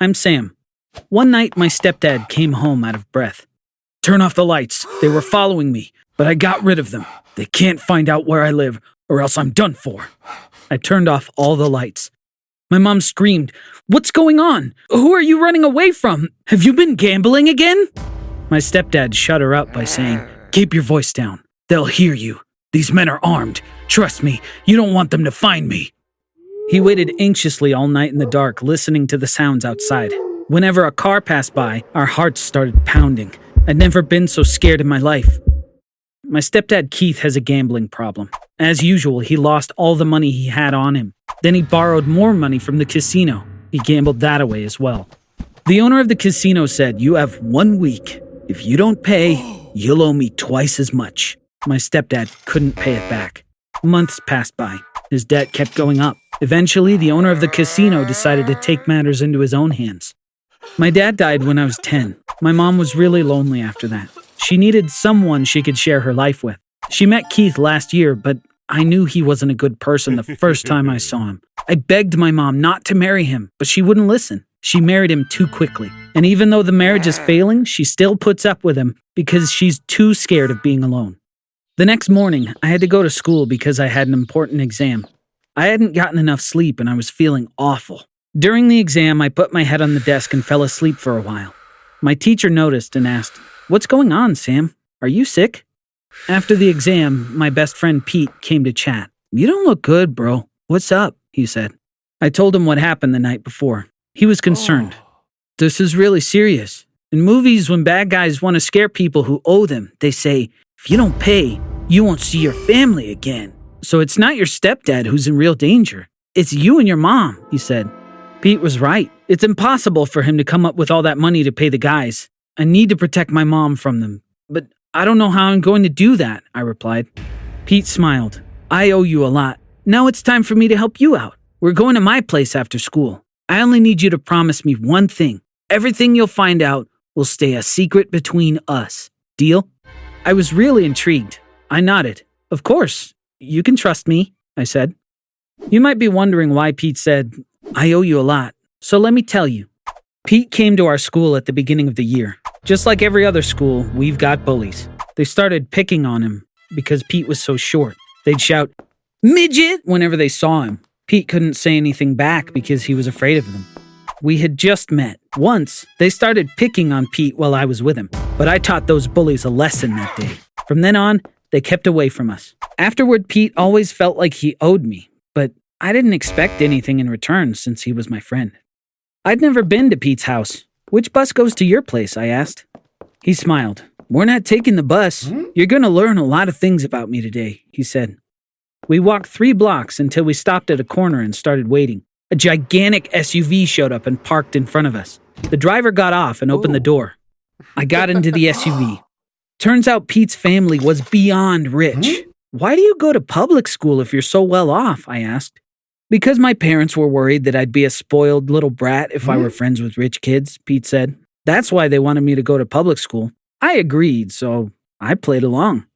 I'm Sam. One night, my stepdad came home out of breath. Turn off the lights. They were following me, but I got rid of them. They can't find out where I live, or else I'm done for. I turned off all the lights. My mom screamed, "What's going on? Who are you running away from? Have you been gambling again?" My stepdad shut her up by saying, "Keep your voice down. They'll hear you. These men are armed. Trust me, you don't want them to find me." He waited anxiously all night in the dark, listening to the sounds outside. Whenever a car passed by, our hearts started pounding. I'd never been so scared in my life. My stepdad Keith has a gambling problem. As usual, he lost all the money he had on him. Then he borrowed more money from the casino. He gambled that away as well. The owner of the casino said, "You have 1 week. If you don't pay, you'll owe me twice as much." My stepdad couldn't pay it back. Months passed by. His debt kept going up. Eventually, the owner of the casino decided to take matters into his own hands. My dad died when I was 10. My mom was really lonely after that. She needed someone she could share her life with. She met Keith last year, but I knew he wasn't a good person the first time I saw him. I begged my mom not to marry him, but she wouldn't listen. She married him too quickly. And even though the marriage is failing, she still puts up with him because she's too scared of being alone. The next morning, I had to go to school because I had an important exam. I hadn't gotten enough sleep and I was feeling awful. During the exam, I put my head on the desk and fell asleep for a while. My teacher noticed and asked, "What's going on, Sam? Are you sick?" After the exam, my best friend Pete came to chat. "You don't look good, bro. What's up?" he said. I told him what happened the night before. He was concerned. "This is really serious. In movies, when bad guys want to scare people who owe them, they say, if you don't pay, you won't see your family again. So it's not your stepdad who's in real danger. It's you and your mom," he said. Pete was right. It's impossible for him to come up with all that money to pay the guys. I need to protect my mom from them. But I don't know how I'm going to do that, I replied. Pete smiled. "I owe you a lot. Now it's time for me to help you out. We're going to my place after school. I only need you to promise me one thing. Everything you'll find out will stay a secret between us. Deal?" I was really intrigued. I nodded. "Of course. You can trust me," I said. You might be wondering why Pete said, "I owe you a lot." So let me tell you. Pete came to our school at the beginning of the year. Just like every other school, we've got bullies. They started picking on him because Pete was so short. They'd shout, "Midget!" whenever they saw him. Pete couldn't say anything back because he was afraid of them. We had just met. Once, they started picking on Pete while I was with him, but I taught those bullies a lesson that day. From then on, they kept away from us. Afterward, Pete always felt like he owed me, but I didn't expect anything in return since he was my friend. I'd never been to Pete's house. "Which bus goes to your place?" I asked. He smiled. "We're not taking the bus. You're going to learn a lot of things about me today," he said. We walked 3 blocks until we stopped at a corner and started waiting. A gigantic SUV showed up and parked in front of us. The driver got off and opened the door. I got into the SUV. Turns out Pete's family was beyond rich. "Why do you go to public school if you're so well off?" I asked. "Because my parents were worried that I'd be a spoiled little brat if I were friends with rich kids," Pete said. "That's why they wanted me to go to public school." I agreed, so I played along.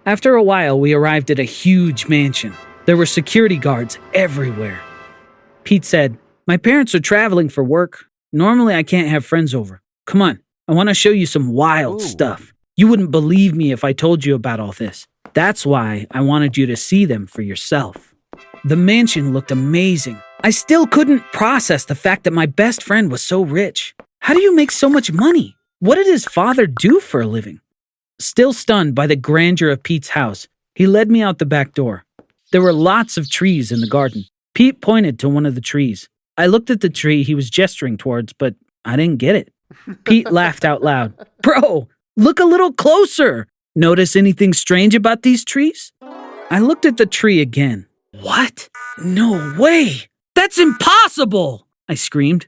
After a while, we arrived at a huge mansion. There were security guards everywhere. Pete said, "My parents are traveling for work. Normally I can't have friends over. Come on, I want to show you some wild stuff. You wouldn't believe me if I told you about all this. That's why I wanted you to see them for yourself." The mansion looked amazing. I still couldn't process the fact that my best friend was so rich. How do you make so much money? What did his father do for a living? Still stunned by the grandeur of Pete's house, he led me out the back door. There were lots of trees in the garden. Pete pointed to one of the trees. I looked at the tree he was gesturing towards, but I didn't get it. Pete laughed out loud. "Bro, look a little closer. Notice anything strange about these trees?" I looked at the tree again. "What? No way! That's impossible!" I screamed.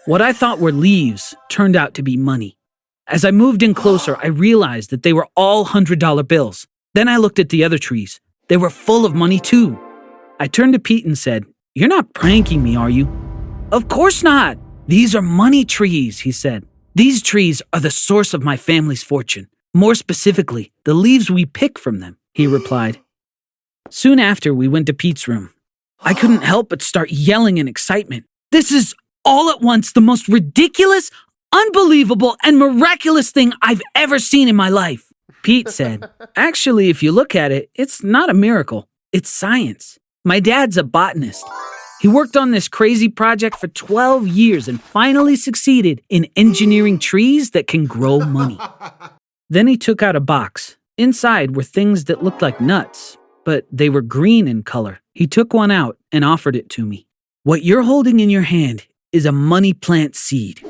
What I thought were leaves turned out to be money. As I moved in closer, I realized that they were all $100 bills. Then I looked at the other trees. They were full of money too. I turned to Pete and said, "You're not pranking me, are you?" "Of course not. These are money trees," he said. "These trees are the source of my family's fortune. More specifically, the leaves we pick from them," he replied. Soon after, we went to Pete's room. I couldn't help but start yelling in excitement. "This is all at once the most ridiculous, unbelievable, and miraculous thing I've ever seen in my life. Pete said, actually, if you look at it, it's not a miracle. It's science. My dad's a botanist. He worked on this crazy project for 12 years and finally succeeded in engineering trees that can grow money. Then he took out a box. Inside were things that looked like nuts, but they were green in color. He took one out and offered it to me. What you're holding in your hand is a money plant seed.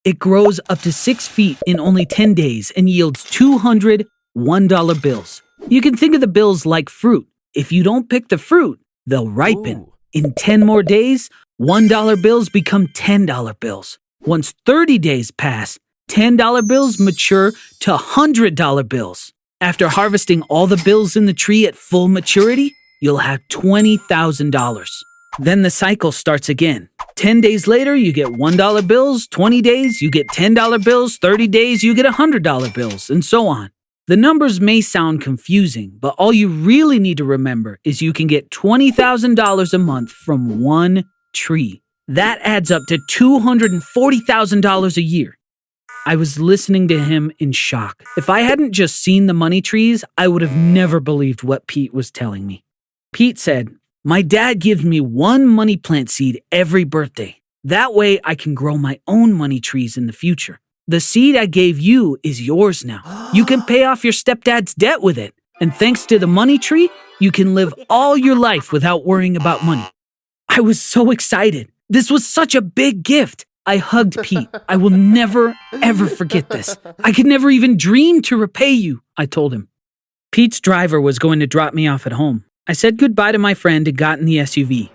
It grows up to 6 feet in only 10 days and yields 200 $1 bills. You can think of the bills like fruit. If you don't pick the fruit, they'll ripen. Ooh. In 10 more days, $1 bills become $10 bills. Once 30 days pass, $10 bills mature to $100 bills. After harvesting all the bills in the tree at full maturity, you'll have $20,000. Then the cycle starts again. 10 days later, you get $1 bills, 20 days, you get $10 bills, 30 days, you get $100 bills, and so on. The numbers may sound confusing, but all you really need to remember is you can get $20,000 a month from one tree. That adds up to $240,000 a year. I was listening to him in shock. If I hadn't just seen the money trees, I would have never believed what Pete was telling me. Pete said, my dad gives me one money plant seed every birthday. That way I can grow my own money trees in the future. The seed I gave you is yours now. You can pay off your stepdad's debt with it. And thanks to the money tree, you can live all your life without worrying about money. I was so excited. This was such a big gift. I hugged Pete. I will never, ever forget this. I could never even dream to repay you, I told him. Pete's driver was going to drop me off at home. I said goodbye to my friend and got in the SUV.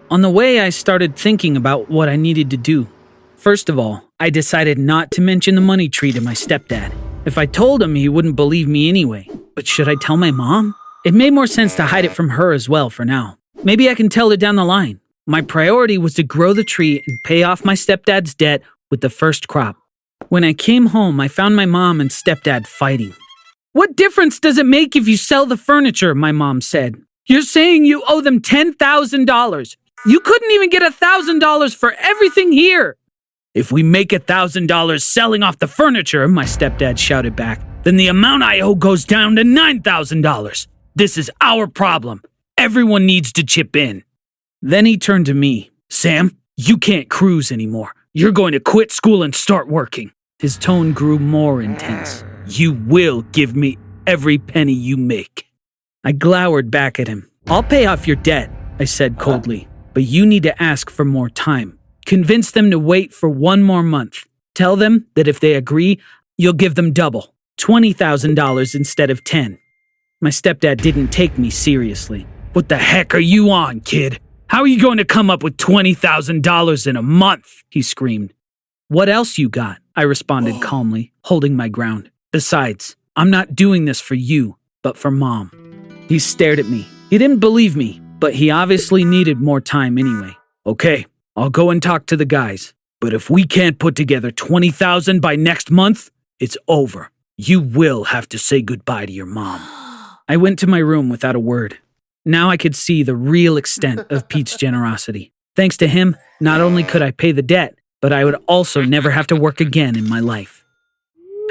On the way, I started thinking about what I needed to do. First of all, I decided not to mention the money tree to my stepdad. If I told him, he wouldn't believe me anyway. But should I tell my mom? It made more sense to hide it from her as well for now. Maybe I can tell her down the line. My priority was to grow the tree and pay off my stepdad's debt with the first crop. When I came home, I found my mom and stepdad fighting. What difference does it make if you sell the furniture? My mom said. You're saying you owe them $10,000. You couldn't even get $1,000 for everything here. If we make $1,000 selling off the furniture, my stepdad shouted back, then the amount I owe goes down to $9,000. This is our problem. Everyone needs to chip in. Then he turned to me. Sam, you can't cruise anymore. You're going to quit school and start working. His tone grew more intense. You will give me every penny you make. I glowered back at him. I'll pay off your debt, I said coldly, but you need to ask for more time. Convince them to wait for 1 more month. Tell them that if they agree, you'll give them double, $20,000 instead of 10. My stepdad didn't take me seriously. What the heck are you on, kid? How are you going to come up with $20,000 in a month? He screamed. What else you got? I responded calmly, holding my ground. Besides, I'm not doing this for you, but for Mom. He stared at me. He didn't believe me, but he obviously needed more time anyway. Okay, I'll go and talk to the guys. But if we can't put together $20,000 by next month, it's over. You will have to say goodbye to your mom. I went to my room without a word. Now I could see the real extent of Pete's generosity. Thanks to him, not only could I pay the debt, but I would also never have to work again in my life.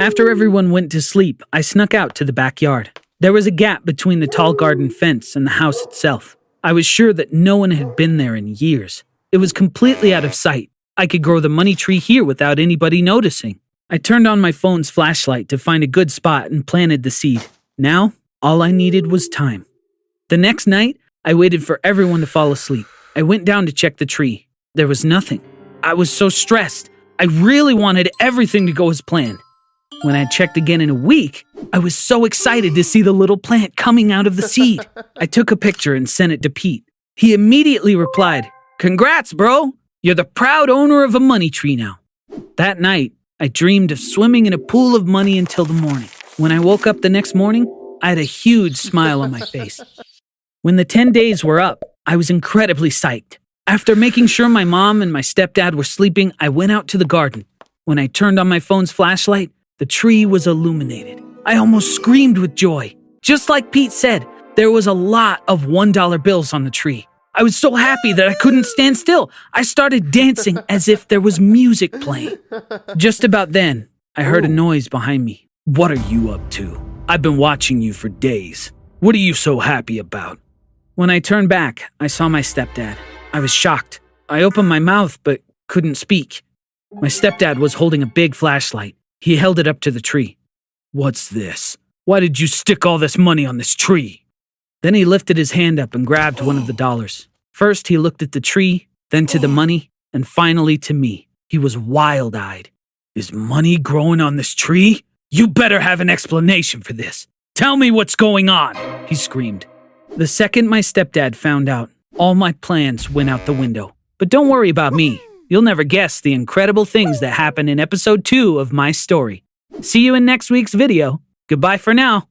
After everyone went to sleep, I snuck out to the backyard. There was a gap between the tall garden fence and the house itself. I was sure that no one had been there in years. It was completely out of sight. I could grow the money tree here without anybody noticing. I turned on my phone's flashlight to find a good spot and planted the seed. Now, all I needed was time. The next night, I waited for everyone to fall asleep. I went down to check the tree. There was nothing. I was so stressed. I really wanted everything to go as planned. When I checked again in a week, I was so excited to see the little plant coming out of the seed. I took a picture and sent it to Pete. He immediately replied, "Congrats, bro! You're the proud owner of a money tree now." That night, I dreamed of swimming in a pool of money until the morning. When I woke up the next morning, I had a huge smile on my face. When the 10 days were up, I was incredibly psyched. After making sure my mom and my stepdad were sleeping, I went out to the garden. When I turned on my phone's flashlight, the tree was illuminated. I almost screamed with joy. Just like Pete said, there was a lot of $1 bills on the tree. I was so happy that I couldn't stand still. I started dancing as if there was music playing. Just about then, I heard a noise behind me. What are you up to? I've been watching you for days. What are you so happy about? When I turned back, I saw my stepdad. I was shocked. I opened my mouth but couldn't speak. My stepdad was holding a big flashlight. He held it up to the tree. What's this? Why did you stick all this money on this tree? Then he lifted his hand up and grabbed one of the dollars. First, he looked at the tree, then to the money, and finally to me. He was wild-eyed. Is money growing on this tree? You better have an explanation for this. Tell me what's going on, he screamed. The second my stepdad found out, all my plans went out the window. But don't worry about me. You'll never guess the incredible things that happen in episode 2 of my story. See you in next week's video. Goodbye for now.